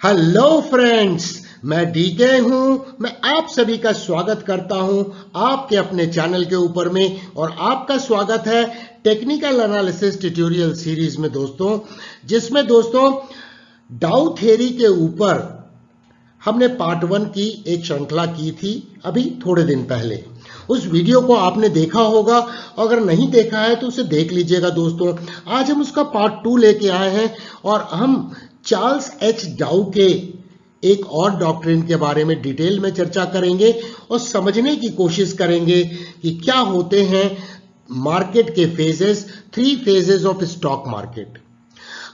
Hello friends, मैं DK हूं। मैं आप सभी का स्वागत करता हूं आपके अपने चैनल के ऊपर में। और आपका स्वागत है टेक्निकल एनालिसिस ट्यूटोरियल सीरीज में दोस्तों, जिसमें दोस्तों डाउ थ्योरी के ऊपर हमने पार्ट 1 की एक श्रृंखला की थी अभी थोड़े दिन पहले। उस वीडियो को आपने देखा होगा, अगर नहीं देखा है तो उसे देख लीजिएगा दोस्तों। आज हम उसका पार्ट 2 लेके आए हैं और हम चार्ल्स एच डाउ के एक और डॉक्ट्रिन के बारे में डिटेल में चर्चा करेंगे और समझने की कोशिश करेंगे कि क्या होते हैं मार्केट के phases, 3 phases of stock market.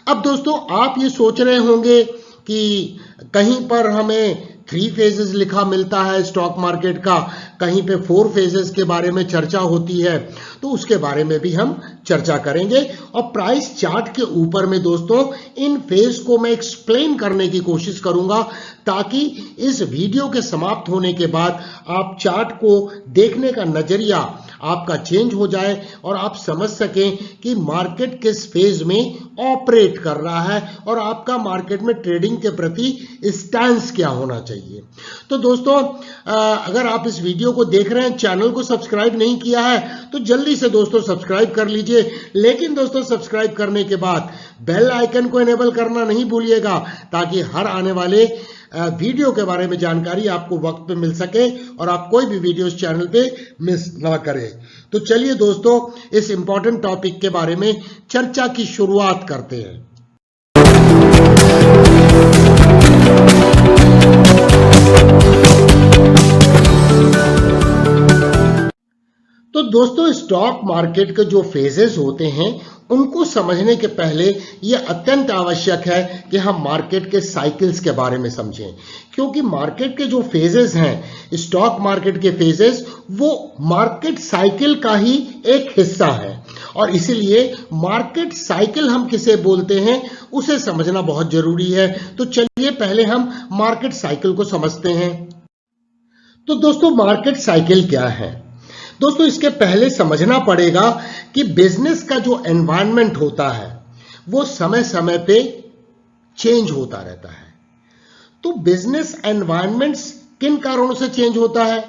अब दोस्तों आप ये सोच रहे होंगे कि कहीं पर हमें 3 फेजेस लिखा मिलता है स्टॉक मार्केट का, कहीं पे 4 फेजेस के बारे में चर्चा होती है, तो उसके बारे में भी हम चर्चा करेंगे। और प्राइस चार्ट के ऊपर में दोस्तों इन फेज को मैं एक्सप्लेन करने की कोशिश करूंगा, ताकि इस वीडियो के समाप्त होने के बाद आप चार्ट को देखने का नजरिया आपका चेंज हो जाए और आप समझ सकें कि मार्केट किस फेज में ऑपरेट कर रहा है और आपका मार्केट में ट्रेडिंग के प्रति स्टैंस क्या होना चाहिए। तो दोस्तों अगर आप इस वीडियो को देख रहे हैं, चैनल को सब्सक्राइब नहीं किया है तो जल्दी से दोस्तों सब्सक्राइब कर लीजिए। लेकिन दोस्तों सब्सक्राइब करने के बाद बेल आइकन को इनेबल करना नहीं भूलिएगा, ताकि हर आने वाले वीडियो के बारे में जानकारी आपको वक्त पे मिल सके और आप कोई भी वीडियो इस चैनल पे मिस ना करें। तो चलिए दोस्तों इस इंपॉर्टेंट टॉपिक के बारे में चर्चा की शुरुआत करते हैं। तो दोस्तों स्टॉक मार्केट के जो फेजेस होते हैं उनको समझने के पहले यह अत्यंत आवश्यक है कि हम मार्केट के साइकिल्स के बारे में समझें, क्योंकि मार्केट के जो फेजेस हैं, स्टॉक मार्केट के फेजेस, वो मार्केट साइकिल का ही एक हिस्सा है। और इसीलिए मार्केट साइकिल हम किसे बोलते हैं उसे समझना बहुत जरूरी है। तो चलिए पहले हम मार्केट साइकिल को समझते हैं। तो दोस्तों मार्केट साइकिल क्या है? दोस्तों इसके पहले समझना पड़ेगा कि बिजनेस का जो एनवायरनमेंट होता है वो समय समय पे चेंज होता रहता है। तो बिजनेस एनवायरनमेंट्स किन कारणों से चेंज होता है?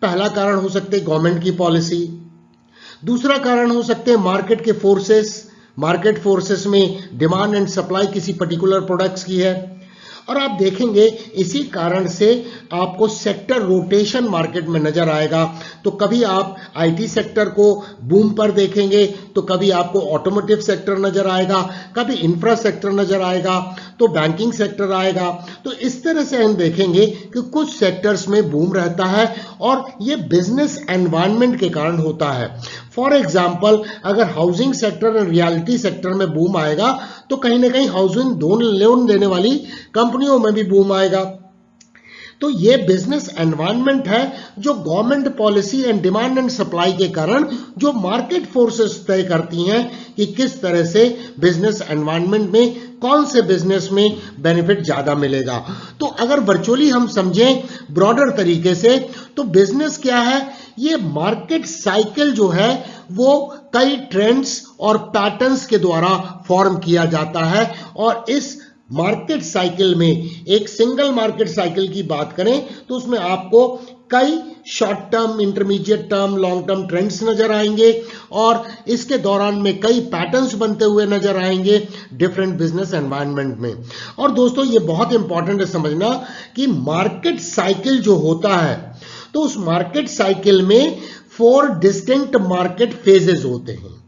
पहला कारण हो सकते हैं गवर्नमेंट की पॉलिसी, दूसरा कारण हो सकते हैं मार्केट के फोर्सेस। मार्केट फोर्सेस में डिमांड एंड सप्लाई किसी पर्टिकुलर प्रोडक्ट्स की है। और आप देखेंगे इसी कारण से आपको सेक्टर रोटेशन मार्केट में नजर आएगा। तो कभी आप आईटी सेक्टर को बूम पर देखेंगे, तो कभी आपको ऑटोमोटिव सेक्टर नजर आएगा, कभी इंफ्रा सेक्टर नजर आएगा, तो बैंकिंग सेक्टर आएगा। तो इस तरह से हम देखेंगे कि कुछ सेक्टर्स में बूम रहता है और ये बिजनेस एनवायरनमेंट के कारण होता है। फॉर एग्जाम्पल अगर हाउसिंग सेक्टर और रियलिटी सेक्टर में बूम आएगा तो कहीं ना कहीं हाउसिंग लोन देने वाली कंपनियों में भी बूम आएगा। तो ये बिजनेस एनवायरनमेंट है जो government policy and demand and supply के कारण जो मार्केट फोर्सेस तय करती हैं कि किस तरह से बिजनेस एनवायरनमेंट में कौन से बिजनेस में बेनिफिट ज्यादा मिलेगा। तो अगर वर्चुअली हम समझें ब्रॉडर तरीके से, तो बिजनेस क्या है? ये मार्केट साइकिल जो है वो कई ट्रेंड्स और पैटर्न्स के द्वारा फॉर्म किया जाता है। और इस मार्केट साइकिल में एक सिंगल मार्केट साइकिल की बात करें तो उसमें आपको कई short term, intermediate term, long term trends नजर आएंगे और इसके दौरान में कई पैटर्न्स बनते हुए नजर आएंगे डिफरेंट बिजनेस एनवायरनमेंट में। और दोस्तों ये बहुत इंपॉर्टेंट है समझना कि मार्केट साइकिल जो होता है, तो उस मार्केट साइकिल में 4 डिस्टिंक्ट मार्केट फेजेस होते हैं,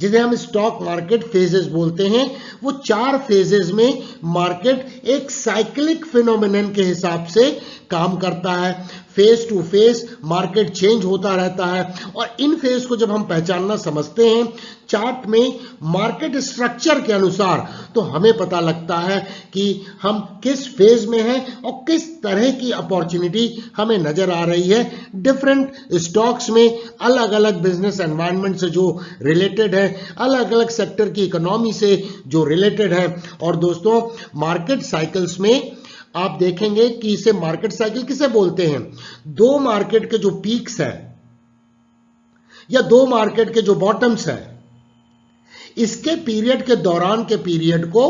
जिसे हम स्टॉक मार्केट फेजेस बोलते हैं। वो 4 फेजेस में मार्केट एक साइक्लिक फिनोमिनन के हिसाब से काम करता है। Phase two phase market change होता रहता है। और इन फेज को जब हम पहचानना समझते हैं चार्ट में मार्केट स्ट्रक्चर के अनुसार, तो हमें पता लगता है कि हम किस फेज में हैं और किस तरह की अपॉर्चुनिटी हमें नजर आ रही है डिफरेंट स्टॉक्स में, अलग अलग बिजनेस एनवायरनमेंट से जो रिलेटेड है, अलग अलग सेक्टर की इकोनॉमी से जो रिलेटेड है। और दोस्तों मार्केट साइकिल्स में आप देखेंगे कि इसे मार्केट साइकिल किसे बोलते हैं? 2 मार्केट के जो पीक्स है या 2 मार्केट के जो बॉटम्स है, इसके पीरियड के दौरान के पीरियड को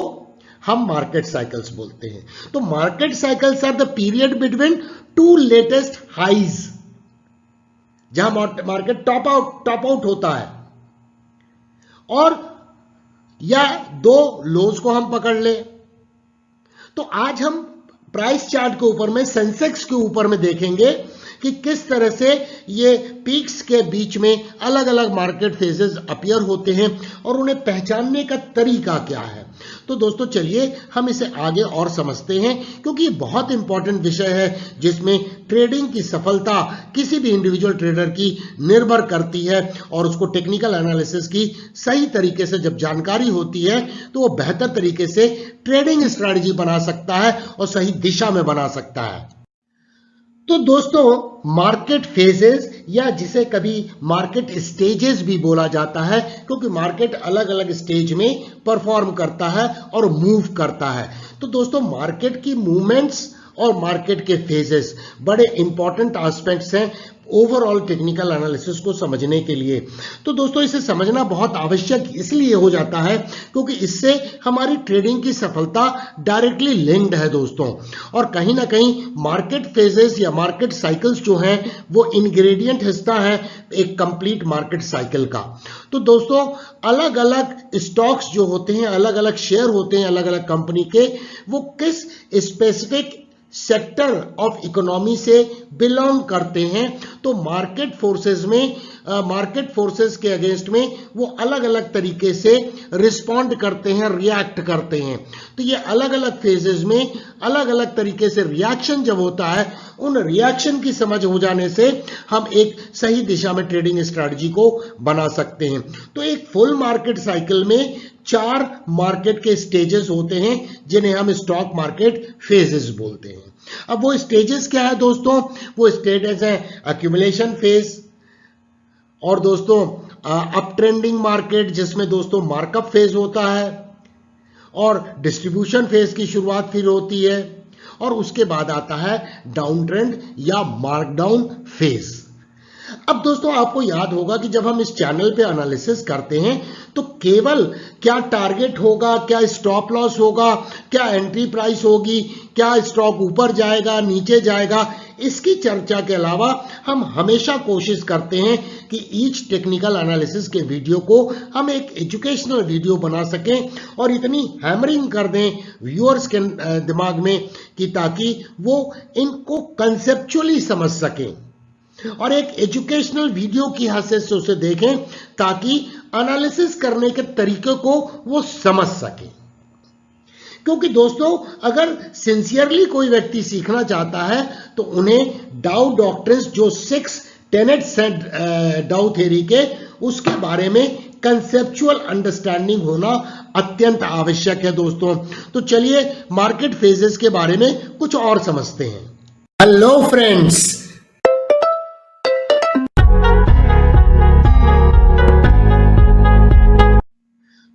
हम मार्केट साइकिल्स बोलते हैं। तो market cycles are the period between two latest highs, जहां मार्केट टॉप आउट होता है, और या दो लोज को हम पकड़ ले। तो आज हम प्राइस चार्ट के ऊपर में, सेंसेक्स के ऊपर में देखेंगे कि किस तरह से ये पीक्स के बीच में अलग अलग मार्केट फेजेस अपीयर होते हैं और उन्हें पहचानने का तरीका क्या है। तो दोस्तों चलिए हम इसे आगे और समझते हैं, क्योंकि ये बहुत इंपॉर्टेंट विषय है जिसमें ट्रेडिंग की सफलता किसी भी इंडिविजुअल ट्रेडर की निर्भर करती है, और उसको टेक्निकल एनालिसिस की सही तरीके से जब जानकारी होती है तो वो बेहतर तरीके से ट्रेडिंग स्ट्रैटेजी बना सकता है और सही दिशा में बना सकता है। तो दोस्तों मार्केट फेजेस, या जिसे कभी मार्केट स्टेजेस भी बोला जाता है, क्योंकि मार्केट अलग अलग स्टेज में परफॉर्म करता है और मूव करता है। तो दोस्तों मार्केट की मूवमेंट्स और मार्केट के फेजेस बड़े इंपॉर्टेंट एस्पेक्ट्स हैं ओवरऑल टेक्निकल एनालिसिस को समझने के लिए। तो दोस्तों इसे समझना बहुत आवश्यक इसलिए हो जाता है क्योंकि इससे हमारी ट्रेडिंग की सफलता डायरेक्टली लिंक्ड है दोस्तों। और कहीं ना कहीं मार्केट फेजेस या मार्केट साइकिल्स जो हैं वो इंग्रेडिएंट हिस्सा है एक कंप्लीट मार्केट साइकिल का। तो दोस्तों अलग अलग स्टॉक्स जो होते हैं, अलग अलग शेयर होते हैं अलग अलग कंपनी के, वो किस स्पेसिफिक सेक्टर ऑफ इकोनॉमी से बिलोंग करते हैं। तो मार्केट फोर्सेस के अगेंस्ट में वो अलग अलग तरीके से रिस्पॉन्ड करते हैं, रिएक्ट करते हैं। तो ये अलग अलग फेजेस में अलग अलग तरीके से रिएक्शन जब होता है, उन रिएक्शन की समझ हो जाने से हम एक सही दिशा में ट्रेडिंग स्ट्रैटेजी को बना सकते हैं। तो एक फुल मार्केट साइकिल में 4 मार्केट के स्टेजेस होते हैं जिन्हें हम स्टॉक मार्केट फेजेस बोलते हैं। अब वो स्टेजेस क्या है दोस्तों? वो स्टेजेस हैं एक्यूमुलेशन फेज, और दोस्तों अप ट्रेंडिंग मार्केट जिसमें दोस्तों मार्कअप फेज होता है, और डिस्ट्रीब्यूशन फेज की शुरुआत फिर होती है, और उसके बाद आता है डाउन ट्रेंड या मार्कडाउन फेज। अब दोस्तों आपको याद होगा कि जब हम इस चैनल पे एनालिसिस करते हैं तो केवल क्या टारगेट होगा, क्या स्टॉप लॉस होगा, क्या एंट्री प्राइस होगी, क्या स्टॉक ऊपर जाएगा नीचे जाएगा, इसकी चर्चा के अलावा हम हमेशा कोशिश करते हैं कि ईच टेक्निकल एनालिसिस के वीडियो को हम एक एजुकेशनल वीडियो बना सकें और इतनी हैमरिंग कर दें व्यूअर्स के दिमाग में कि ताकि वो इनको कंसेप्चुअली समझ सकें और एक एजुकेशनल वीडियो की हैसियत से उसे देखें ताकि एनालिसिस करने के तरीके को वो समझ सके। क्योंकि दोस्तों अगर सिंसियरली कोई व्यक्ति सीखना चाहता है तो उन्हें डाउ डॉक्ट्रिन्स जो 6 टेनेट्स हैं डाउ थ्योरी के, उसके बारे में कंसेप्चुअल अंडरस्टैंडिंग होना अत्यंत आवश्यक है दोस्तों। तो चलिए मार्केट फेजेस के बारे में कुछ और समझते हैं। हेलो फ्रेंड्स,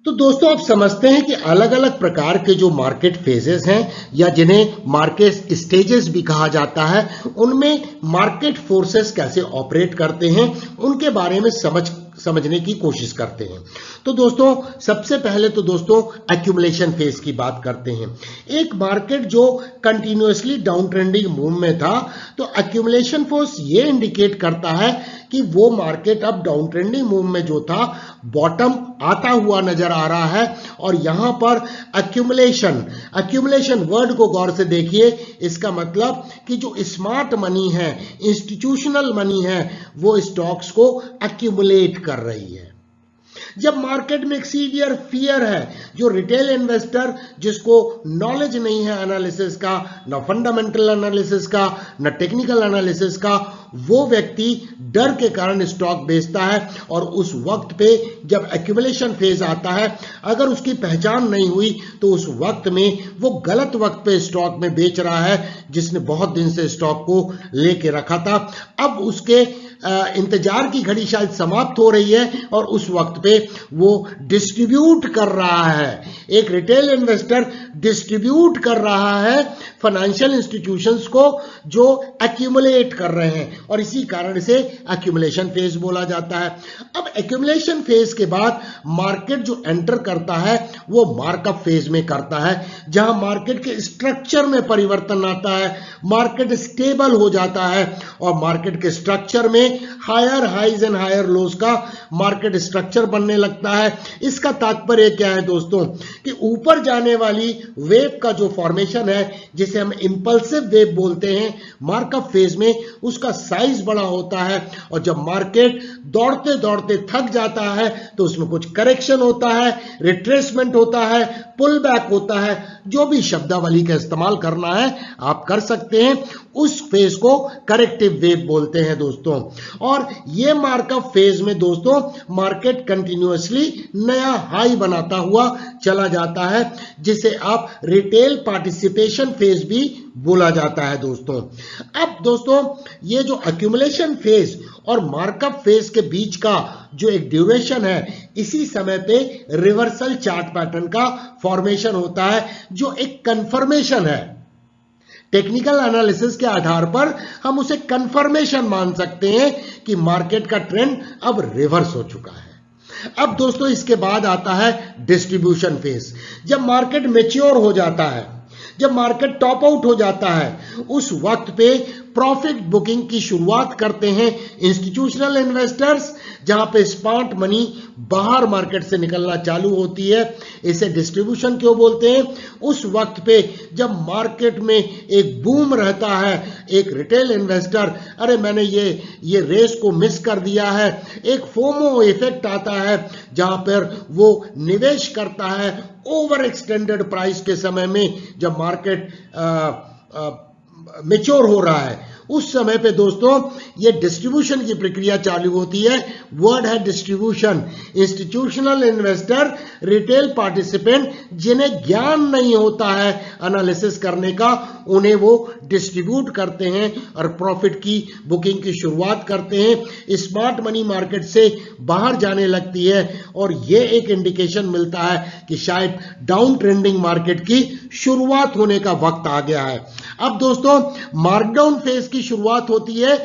तो दोस्तों आप समझते हैं कि अलग अलग प्रकार के जो मार्केट फेजेस हैं या जिन्हें मार्केट स्टेजेस भी कहा जाता है, उनमें मार्केट फोर्सेस कैसे ऑपरेट करते हैं उनके बारे में समझने की कोशिश करते हैं। तो दोस्तों सबसे पहले तो दोस्तों एक्यूमुलेशन फेज की बात करते हैं। एक मार्केट जो कंटिन्यूअसली डाउन ट्रेंडिंग मूव में था, तो एक्यूमुलेशन फोर्स ये इंडिकेट करता है कि वो मार्केट अब डाउन ट्रेंडिंग मूव में जो था बॉटम आता हुआ नजर आ रहा है। और यहां पर एक्यूमुलेशन वर्ड को गौर से देखिए, इसका मतलब कि जो स्मार्ट मनी है, इंस्टीट्यूशनल मनी है, वो स्टॉक्स को एक्यूमुलेट कर रही है। जब मार्केट में एक सीवियर फियर है, जो रिटेल इन्वेस्टर जिसको नॉलेज नहीं है एनालिसिस का, ना फंडामेंटल एनालिसिस का, ना टेक्निकल एनालिसिस का, वो व्यक्ति डर के कारण स्टॉक बेचता है। और उस वक्त पे जब एक्यूमुलेशन फेज आता है, अगर उसकी पहचान नहीं हुई तो उस वक्त में वो गलत वक्त पे स्टॉक में बेच रहा है, जिसने बहुत दिन से स्टॉक को लेके रखा था। अब उसके इंतजार की घड़ी शायद समाप्त हो रही है और उस वक्त पे वो डिस्ट्रीब्यूट कर रहा है, एक रिटेल इन्वेस्टर डिस्ट्रीब्यूट कर रहा है फाइनेंशियल इंस्टीट्यूशंस को जो एक्यूमुलेट कर रहे हैं, और इसी कारण से एक्यूमुलेशन फेज बोला जाता है। अब एक्यूमुलेशन फेज के बाद मार्केट जो एंटर करता है वो मार्कअप फेज में करता है, जहां मार्केट के स्ट्रक्चर में परिवर्तन आता है, मार्केट स्टेबल हो जाता है और मार्केट के स्ट्रक्चर में higher highs and higher lows का मार्केट स्ट्रक्चर बनने लगता है। इसका तात्पर्य क्या है दोस्तों कि ऊपर जाने वाली वेव का जो फॉर्मेशन है जिसे हम इंपल्सिव वेव बोलते हैं, मार्कअप फेज में उसका साइज बड़ा होता है, और जब मार्केट दौड़ते दौड़ते थक जाता है तो उसमें कुछ करेक्शन होता है, रिट्रेसमेंट होता है, पुल बैक होता है, जो भी शब्दावली का इस्तेमाल करना है आप कर सकते हैं। उस फेज को करेक्टिव वेव बोलते हैं दोस्तों। और ये मार्कअप फेज में दोस्तों मार्केट कंटिन्यूअसली नया हाई बनाता हुआ चला जाता है, जिसे आप रिटेल पार्टिसिपेशन फेज भी बोला जाता है दोस्तों। अब दोस्तों ये जो एक्यूमुलेशन फेज और मार्कअप फेज के बीच का जो एक ड्यूरेशन है, इसी समय पे रिवर्सल चार्ट पैटर्न का फॉर्मेशन होता है, जो एक कंफर्मेशन है। टेक्निकल एनालिसिस के आधार पर हम उसे कंफर्मेशन मान सकते हैं कि मार्केट का ट्रेंड अब रिवर्स हो चुका है। अब दोस्तों इसके बाद आता है डिस्ट्रीब्यूशन फेज। जब मार्केट मैच्योर हो जाता है, जब मार्केट टॉप आउट हो जाता है, उस वक्त पे प्रॉफिट बुकिंग की शुरुआत करते हैं इंस्टीट्यूशनल इन्वेस्टर्स, जहां पे स्मार्ट मनी बाहर मार्केट से निकलना चालू होती है। इसे डिस्ट्रीब्यूशन क्यों बोलते हैं? उस वक्त पे जब मार्केट में एक बूम रहता है, एक रिटेल इन्वेस्टर, अरे मैंने ये रेस को मिस कर दिया है, एक फोमो इफेक्ट आता है जहां पर वो निवेश करता है ओवर एक्सटेंडेड प्राइस के समय में, जब मार्केट मैच्योर हो रहा है। उस समय पे दोस्तों ये डिस्ट्रीब्यूशन की प्रक्रिया चालू होती है। वर्ड है distribution. Institutional investor, retail participant जिन्हें ज्ञान नहीं होता है एनालिसिस करने का, उन्हें वो डिस्ट्रीब्यूट करते हैं और प्रॉफिट की बुकिंग की शुरुआत करते हैं। स्मार्ट मनी मार्केट से बाहर जाने लगती है और ये एक इंडिकेशन मिलता है कि शायद डाउन ट्रेंडिंग मार्केट की शुरुआत होने का वक्त आ गया है। अब दोस्तों मार्कडाउन फेज की शुरुआत होती है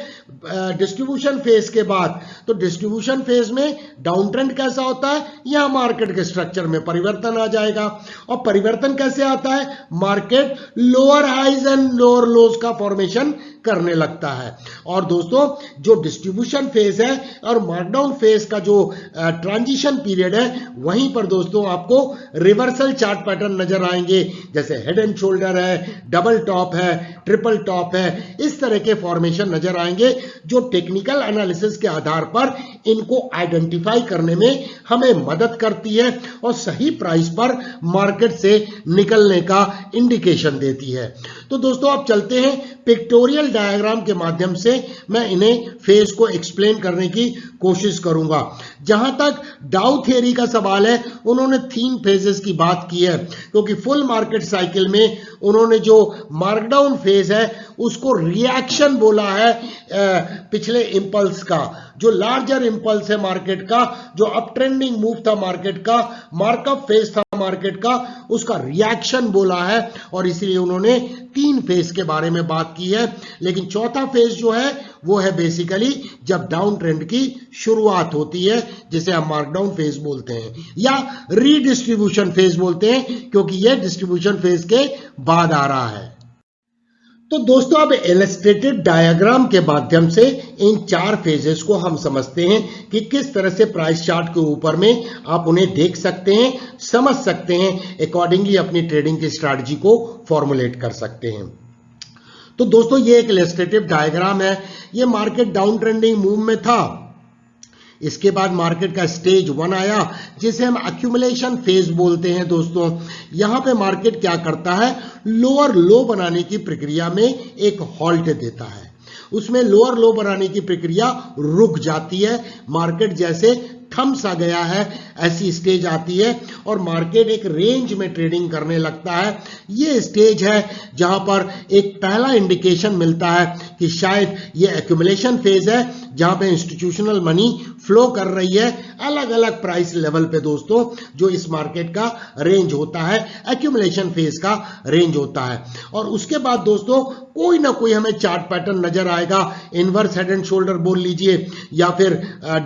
डिस्ट्रीब्यूशन फेज के बाद। तो डिस्ट्रीब्यूशन फेज में डाउन ट्रेंड कैसा होता है? यहां मार्केट के स्ट्रक्चर में परिवर्तन आ जाएगा। और परिवर्तन कैसे आता है? Market lower highs and lower lows का फॉर्मेशन करने लगता है। और दोस्तों जो डिस्ट्रीब्यूशन फेज है और मार्कडाउन फेज का जो ट्रांजिशन पीरियड है, वहीं पर दोस्तों आपको रिवर्सल चार्ट पैटर्न नजर आएंगे, जैसे हेड एंड शोल्डर है, डबल टॉप है, ट्रिपल टॉप है, इस तरह के फॉर्मेशन नजर आएंगे, जो टेक्निकल एनालिसिस के आधार पर इनको आइडेंटिफाई करने में हमें मदद करती है और सही प्राइस पर मार्केट से निकलने का इंडिकेशन देती है। तो दोस्तों आप चलते हैं पिक्टोरियल डायग्राम के माध्यम से मैं इन्हें फेज को एक्सप्लेन करने की कोशिश करूंगा। जहां तक डाउ थ्योरी का सवाल है, उन्होंने 3 फेजेस की बात की है, क्योंकि फुल मार्केट साइकिल में उन्होंने जो मार्कडाउन फेज है उसको रिएक्शन बोला है पिछले इंपल्स का। जो लार्जर इंपल्स है मार्केट का, जो अप ट्रेंडिंग मूव था मार्केट का, मार्कअप फेज था मार्केट का, उसका रिएक्शन बोला है, और इसलिए उन्होंने 3 फेज के बारे में बात की है। लेकिन चौथा फेज जो है वो है बेसिकली जब डाउन ट्रेंड की शुरुआत होती है, जिसे हम मार्कडाउन फेज बोलते हैं या रीडिस्ट्रीब्यूशन फेज बोलते हैं, क्योंकि यह डिस्ट्रीब्यूशन फेज के बाद आ रहा है। तो दोस्तों अब इलस्ट्रेटेड डायग्राम के माध्यम से इन 4 फेजेस को हम समझते हैं कि किस तरह से प्राइस चार्ट के ऊपर में आप उन्हें देख सकते हैं, समझ सकते हैं, अकॉर्डिंगली अपनी ट्रेडिंग की स्ट्रैटेजी को फॉर्मुलेट कर सकते हैं। तो दोस्तों ये एक इलस्ट्रेटिव डायग्राम है। ये मार्केट डाउन ट्रेंडिंग मूव में था, इसके बाद मार्केट का स्टेज 1 आया, जिसे हम एक्यूमुलेशन फेज बोलते हैं। दोस्तों यहां पे मार्केट क्या करता है? लोअर लो बनाने की प्रक्रिया में एक हॉल्ट देता है, उसमें लोअर लो बनाने की प्रक्रिया रुक जाती है। मार्केट जैसे थम सा गया है, ऐसी स्टेज आती है और मार्केट एक रेंज में ट्रेडिंग करने लगता है। ये स्टेज है जहां पर एक पहला इंडिकेशन मिलता है कि शायद ये एक्यूमुलेशन फेज है, जहां पे इंस्टीट्यूशनल मनी फ्लो कर रही है अलग अलग प्राइस लेवल पे दोस्तों, जो इस मार्केट का रेंज होता है, एक्यूमुलेशन फेज का रेंज होता है। और उसके बाद दोस्तों कोई ना कोई हमें चार्ट पैटर्न नजर आएगा, इनवर्स हेड एंड शोल्डर बोल लीजिए या फिर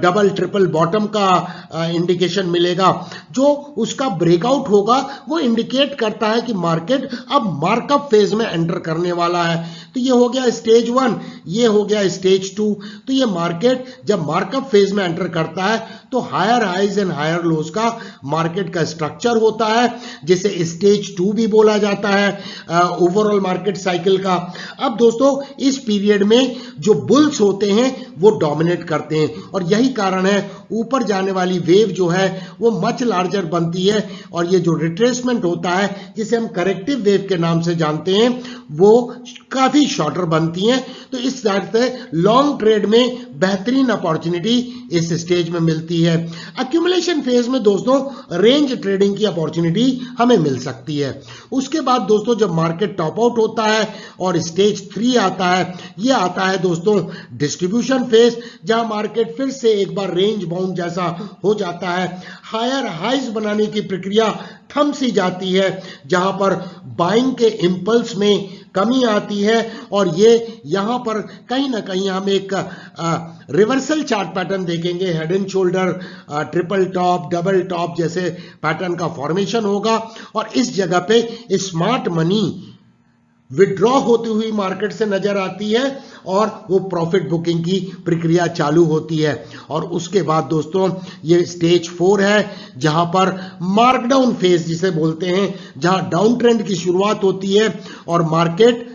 डबल ट्रिपल बॉटम का इंडिकेशन मिलेगा, जो उसका ब्रेकआउट होगा वो इंडिकेट करता है कि मार्केट अब मार्कअप फेज में एंटर करने वाला है। तो ये हो गया स्टेज 1, ये हो गया स्टेज 2। तो ये मार्केट जब मार्कअप फेज में एंटर करता है तो higher highs and higher lows का मार्केट का स्ट्रक्चर होता है, जिसे स्टेज 2 भी बोला जाता है ओवरऑल मार्केट साइकिल का। अब दोस्तों इस पीरियड में जो बुल्स होते हैं वो डोमिनेट करते हैं और यही कारण है ऊपर जाने वाली वेव जो है वो मच लार्जर बनती है और ये जो रिट्रेसमेंट होता है जिसे हम करेक्टिव वेव के नाम से जानते हैं वो काफी शॉर्टर बनती हैं। तो इस तरह से लॉन्ग ट्रेड में बेहतरीन अपॉर्चुनिटी इस स्टेज में मिलती है। एक्यूमुलेशन फेज में दोस्तों रेंज ट्रेडिंग की अपॉर्चुनिटी हमें मिल सकती है। उसके बाद दोस्तों जब मार्केट टॉप आउट होता है और स्टेज 3 आता है, ये आता है दोस्तों डिस्ट्रीब्यूशन फेज, जहां मार्केट फिर से एक बार रेंज बाउंड जैसा हो जाता है, हायर हाइज बनाने की प्रक्रिया थम सी जाती है, जहां पर बाइंग के इंपल्स में कमी आती है और ये यहां पर कहीं ना कहीं हम एक रिवर्सल चार्ट पैटर्न देखेंगे, head and shoulder, triple top, double top जैसे पैटर्न का फॉर्मेशन होगा और इस जगह पे स्मार्ट मनी विड्रॉ होती हुई मार्केट से नजर आती है और वो प्रॉफिट बुकिंग की प्रक्रिया चालू होती है। और उसके बाद दोस्तों ये स्टेज 4 है, जहां पर मार्कडाउन फेज जिसे बोलते हैं, जहां डाउन ट्रेंड की शुरुआत होती है और market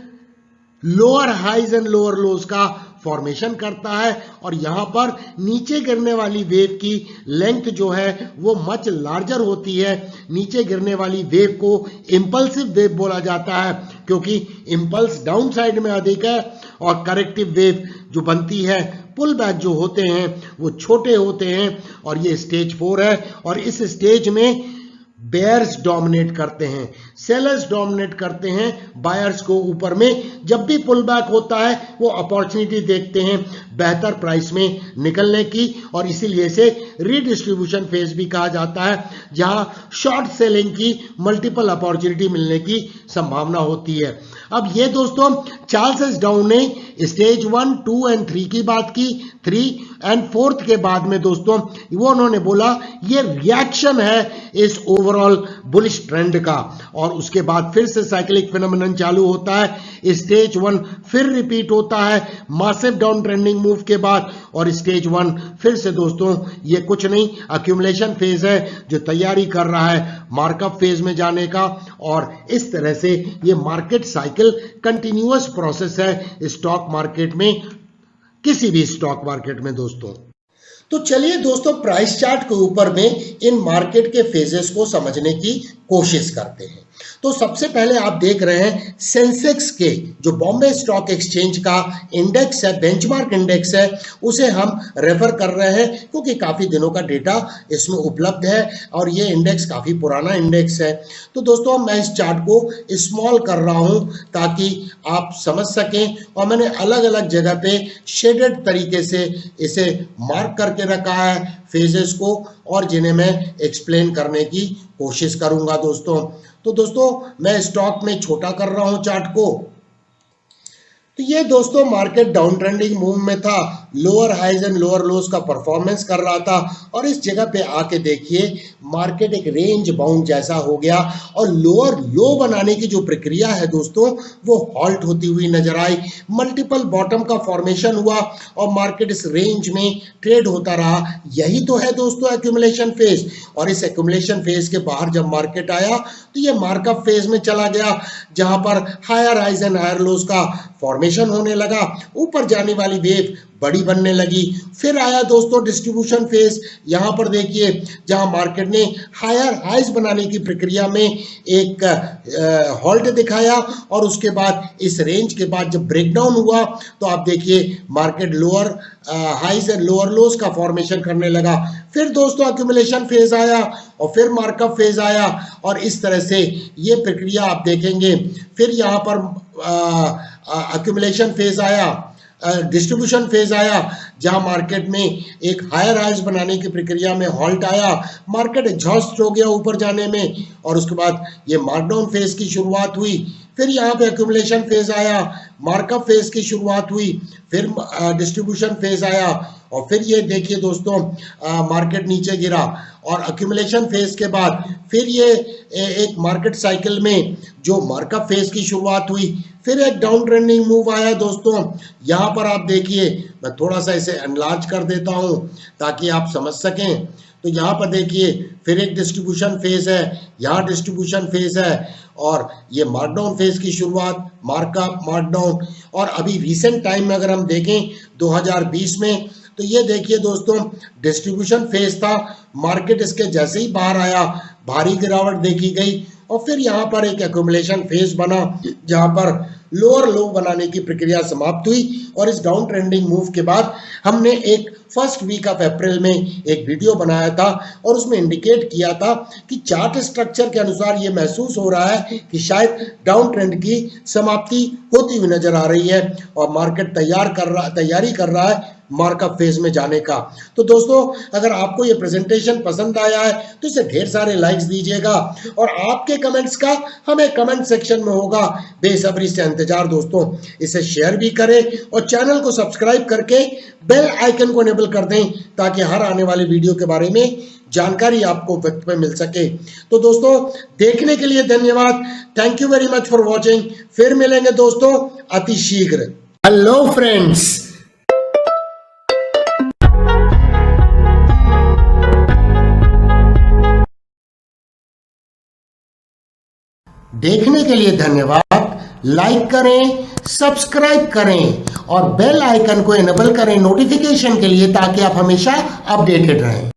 lower highs and lower lows का फॉर्मेशन करता है और यहां पर नीचे गिरने वाली वेव की लेंथ जो है वो मच लार्जर होती है। नीचे गिरने वाली वेव को इंपल्सिव वेव बोला जाता है क्योंकि इंपल्स डाउन साइड में अधिक है और करेक्टिव वेव जो बनती है, पुल बैक जो होते हैं वो छोटे होते हैं और ये स्टेज 4 है। और इस स्टेज में बेयर्स डोमिनेट करते हैं, सेलर्स डोमिनेट करते हैं बायर्स को ऊपर में। जब भी पुल बैक होता है वो अपॉर्चुनिटी देखते हैं बेहतर प्राइस में निकलने की और इसीलिए इसे रीडिस्ट्रीब्यूशन फेज भी कहा जाता है, जहां शॉर्ट सेलिंग की मल्टीपल अपॉर्चुनिटी मिलने की संभावना होती है। अब ये दोस्तों चार्ल्स एस डाउ ने स्टेज 1, 2 एंड 3 की बात की। 3 एंड 4 के बाद में दोस्तों वो उन्होंने बोला ये रिएक्शन है इस ओवरऑल बुलिश ट्रेंड का और उसके बाद फिर से साइक्लिक फिनोमेनन चालू होता है। स्टेज 1 फिर रिपीट होता है मासिव डाउन ट्रेंडिंग मूव के बाद और स्टेज 1 फिर से दोस्तों ये कुछ नहीं, एक्यूमुलेशन फेज है जो तैयारी कर रहा है मार्कअप फेज में जाने का। और इस तरह से ये मार्केट साइकिल कंटिन्यूअस प्रोसेस है स्टॉक मार्केट में, किसी भी स्टॉक मार्केट में दोस्तों। तो चलिए दोस्तों प्राइस चार्ट के ऊपर में इन मार्केट के फेजेस को समझने की कोशिश करते हैं। तो सबसे पहले आप देख रहे हैं सेंसेक्स के जो बॉम्बे स्टॉक एक्सचेंज का इंडेक्स है, बेंचमार्क इंडेक्स है, उसे हम रेफर कर रहे हैं क्योंकि काफी दिनों का डेटा इसमें उपलब्ध है और ये इंडेक्स काफी पुराना इंडेक्स है। तो दोस्तों मैं इस चार्ट को स्मॉल कर रहा हूं ताकि आप समझ सकें और मैंने अलग अलग जगह पे शेडेड तरीके से इसे मार्क करके रखा है फेजेस को और जिन्हें मैं एक्सप्लेन करने की कोशिश करूंगा दोस्तों। तो दोस्तों मैं स्टॉक में छोटा कर रहा हूं चार्ट को। तो ये दोस्तों मार्केट डाउन ट्रेंडिंग मूव में था, lower highs and lower lows का परफॉर्मेंस कर रहा था और इस जगह पे आके देखिए मार्केट एक रेंज बाउंड जैसा हो गया और लोअर लो बनाने की जो प्रक्रिया है दोस्तों वो हॉल्ट होती हुई नजर आई। मल्टीपल बॉटम का फॉर्मेशन हुआ और मार्केट इस रेंज में ट्रेड होता रहा। यही तो है दोस्तों एक्यूमुलेशन फेज और इस एक्यूमुलेशन फेज के बाहर जब मार्केट आया तो ये मार्कअप फेज में चला गया जहां पर higher highs and higher lows का फॉर्मेशन फॉर्मेशन होने लगा, ऊपर जाने वाली वेव बड़ी बनने लगी। फिर आया दोस्तों डिस्ट्रीब्यूशन फेज। यहाँ पर देखिए जहाँ मार्केट ने हायर हाइज बनाने की प्रक्रिया में एक हॉल्ट दिखाया और उसके बाद इस रेंज के बाद जब ब्रेकडाउन हुआ तो आप देखिए market lower highs and lower lows का फॉर्मेशन करने लगा। फिर दोस्तों अक्यूमुलेशन फेज आया और फिर मार्कअप फेज आया और इस तरह से ये प्रक्रिया आप देखेंगे। फिर यहाँ पर अक्यूमुलेशन फेज आया, डिस्ट्रीब्यूशन फेज आया जहां मार्केट में एक हायर हाइज बनाने की प्रक्रिया में हॉल्ट आया, मार्केट एग्जॉस्ट हो गया ऊपर जाने में और उसके बाद ये मार्कडाउन फेज की शुरुआत हुई। फिर यहाँ पे अक्यूमुलेशन फेज आया, मार्कअप फेज की शुरुआत हुई, फिर डिस्ट्रीब्यूशन फेज आया और फिर ये देखिए दोस्तों मार्केट नीचे गिरा और अक्यूमुलेशन फेज के बाद फिर ये एक मार्केट साइकिल में जो मार्कअप फेज की शुरुआत हुई, फिर एक डाउन ट्रेंडिंग मूव आया दोस्तों। यहाँ पर आप देखिए, मैं थोड़ा सा इसे एनलार्ज कर देता हूँ ताकि आप समझ सकें। तो यहाँ पर देखिए फिर एक डिस्ट्रीब्यूशन फेज है, यहाँ डिस्ट्रीब्यूशन फेज है और ये मार्कडाउन फेज की शुरुआत, मार्कअप, मार्कडाउन। और अभी रिसेंट टाइम में अगर हम देखें 2020 में तो ये देखिए दोस्तों डिस्ट्रीब्यूशन फेज था, मार्केट इसके जैसे ही बाहर आया भारी गिरावट देखी गई और फिर यहाँ पर एक एक्यूमुलेशन फेज बना जहाँ पर लोअर लो बनाने की प्रक्रिया समाप्त हुई और इस डाउन ट्रेंडिंग मूव के बाद हमने एक फर्स्ट वीक ऑफ अप्रैल में एक वीडियो बनाया था और उसमें इंडिकेट किया था कि चार्ट स्ट्रक्चर के अनुसार ये महसूस हो रहा है कि शायद डाउन ट्रेंड की समाप्ति होती हुई नजर आ रही है और मार्केट तैयारी कर रहा है मार्कअप फेज में जाने का। तो दोस्तों अगर आपको ये प्रेजेंटेशन पसंद आया है तो इसे ढेर सारे लाइक्स दीजिएगा और आपके कमेंट्स का हमें कमेंट सेक्शन में होगा बेसब्री से इंतजार। दोस्तों इसे शेयर भी करें और चैनल को सब्सक्राइब करके बेल आइकन को इनेबल कर दें ताकि हर आने वाले वीडियो के बारे में जानकारी आपको वक्त पे मिल सके। तो दोस्तों देखने के लिए धन्यवाद। Thank you very much for watching. फिर मिलेंगे दोस्तों अति शीघ्र। हेलो फ्रेंड्स, देखने के लिए धन्यवाद। लाइक करें, सब्सक्राइब करें और बेल आइकन को इनेबल करें नोटिफिकेशन के लिए ताकि आप हमेशा अपडेटेड रहें।